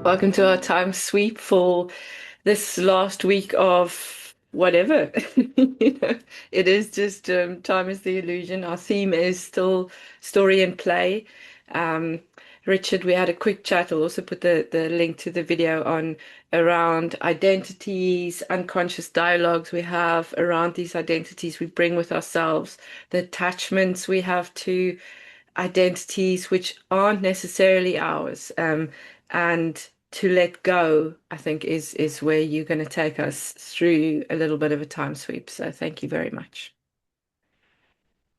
Welcome to our time sweep for this last week of whatever. It is just time is the illusion. Our theme is still story and play. Um, Richard, we had a quick chat. I'll also put the link to the video on around identities, unconscious dialogues we have around these identities we bring with ourselves, the attachments we have to identities which aren't necessarily ours. And to let go, I think, is where you're going to take us through a little bit of a time sweep. So thank you very much.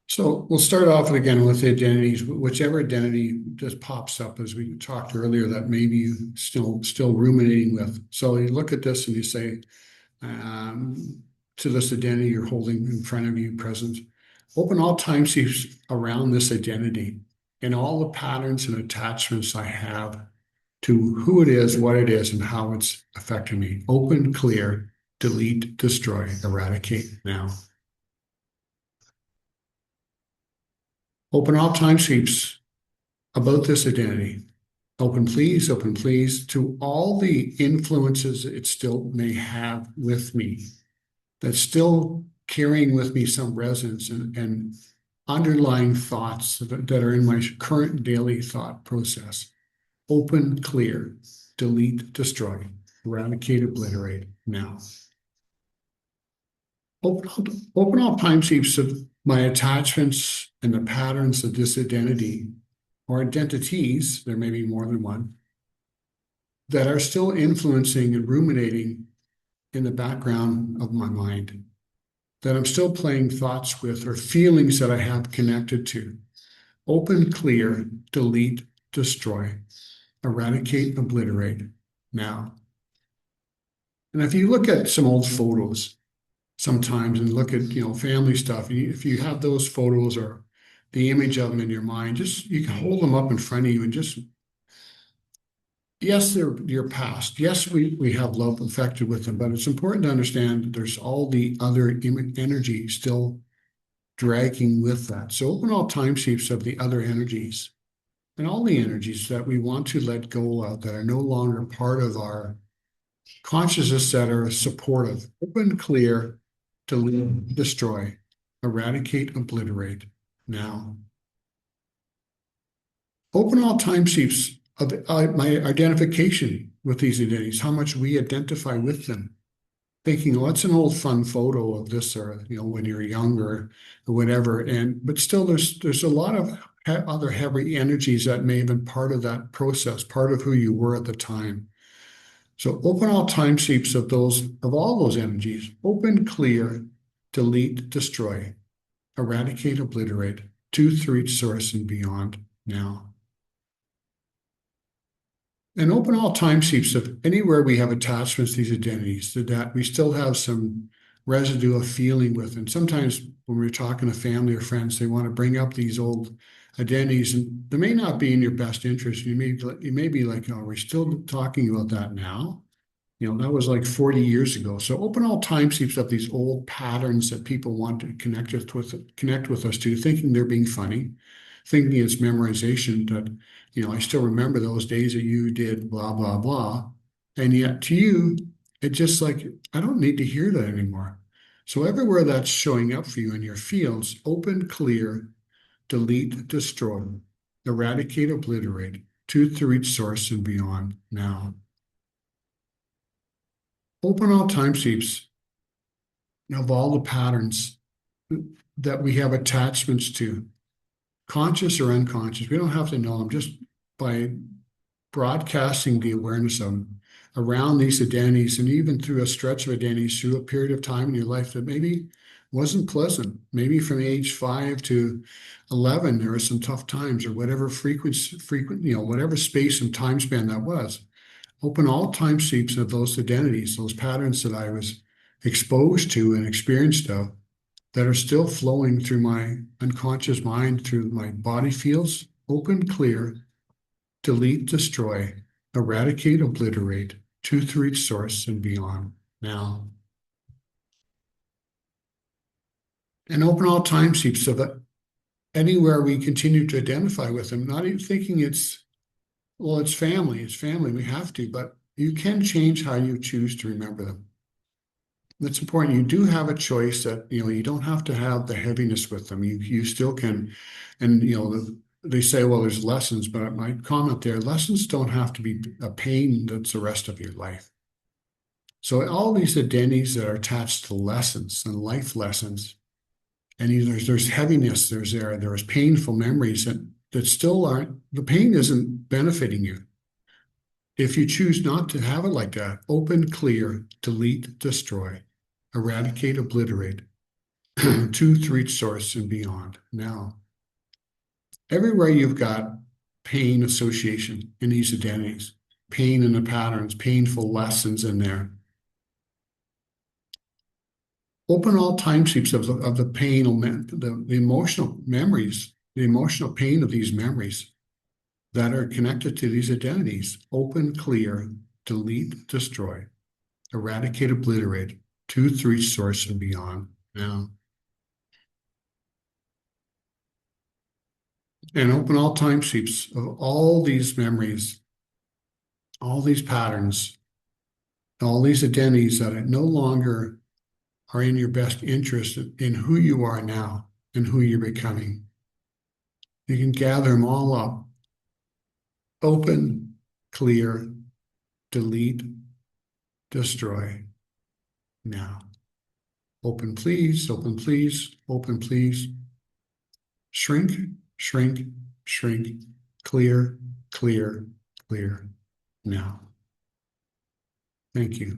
So we'll start off again with the identities, whichever identity just pops up as we talked earlier that maybe you still ruminating with. So you look at this and you say, to this identity you're holding in front of you present, open all time seams around this identity and all the patterns and attachments I have to who it is, what it is, and how it's affecting me. Open, clear, delete, destroy, eradicate now. Open all time sweeps about this identity. Open please, to all the influences it still may have with me, that's still carrying with me some resonance and underlying thoughts that are in my current daily thought process. Open, clear, delete, destroy, eradicate, obliterate now. Open all time sweeps of my attachments and the patterns of this identity or identities, there may be more than one, that are still influencing and ruminating in the background of my mind, that I'm still playing thoughts with or feelings that I have connected to. Open, clear, delete, destroy, eradicate, obliterate now. And if you look at some old photos sometimes and look at, family stuff, if you have those photos or the image of them in your mind, just you can hold them up in front of you and just, yes, they're your past. Yes, we have love affected with them, but it's important to understand that there's all the other energy still dragging with that. So open all time shapes of the other energies and all the energies that we want to let go of that are no longer part of our consciousness that are supportive. Open, clear, delete, destroy, eradicate, obliterate now. Open all time sheets of my identification with these identities, how much we identify with them. Thinking, oh, it's an old fun photo of this, or when you're younger, or whatever. But still, there's a lot of other heavy energies that may have been part of that process, part of who you were at the time. So open all time sheets of all those energies. Open, clear, delete, destroy, eradicate, obliterate, to, through, source, and beyond now. And open all time sheets of anywhere we have attachments to these identities that we still have some residue of feeling with. And sometimes when we're talking to family or friends, they want to bring up these old identities, and they may not be in your best interest. You may be like, oh, we're still talking about that now. That was like 40 years ago. So open all time sheets of these old patterns that people want to connect with us to, thinking they're being funny, thinking it's memorization that, I still remember those days that you did blah, blah, blah. And yet to you, it's just like, I don't need to hear that anymore. So everywhere that's showing up for you in your fields, open, clear, delete, destroy, eradicate, obliterate, to, through, each source and beyond now. Open all time sheets of all the patterns that we have attachments to, conscious or unconscious. We don't have to know them, just by broadcasting the awareness of them around these identities, and even through a stretch of identities through a period of time in your life that maybe wasn't pleasant. Maybe from age 5 to 11, there were some tough times, or whatever whatever space and time span that was. Open all time sheets of those identities, those patterns that I was exposed to and experienced of, that are still flowing through my unconscious mind, through my body fields. Open, clear, delete, destroy, eradicate, obliterate, to, through, each source and beyond now. And open all time sheets so that anywhere we continue to identify with them, not even thinking it's Well, it's family. It's family. We have to, but you can change how you choose to remember them. That's important. You do have a choice that, you don't have to have the heaviness with them. You still can, and they say, well, there's lessons, but my comment there, lessons don't have to be a pain that's the rest of your life. So all these identities that are attached to lessons and life lessons, and there's heaviness, there's painful memories that still aren't, the pain isn't benefiting you. If you choose not to have it like that, open, clear, delete, destroy, eradicate, obliterate, to three source and beyond. Now, everywhere you've got pain association in these identities, pain in the patterns, painful lessons in there, open all timesheets of the pain, the emotional memories, the emotional pain of these memories that are connected to these identities. Open, clear, delete, destroy, eradicate, obliterate, to three source and beyond. Now, and open all timesheets of all these memories, all these patterns, all these identities that are no longer are in your best interest in who you are now and who you're becoming. You can gather them all up, open, clear, delete, destroy now. Open, please, open, please, open, please. Shrink, shrink, shrink, clear, clear, clear now. Thank you.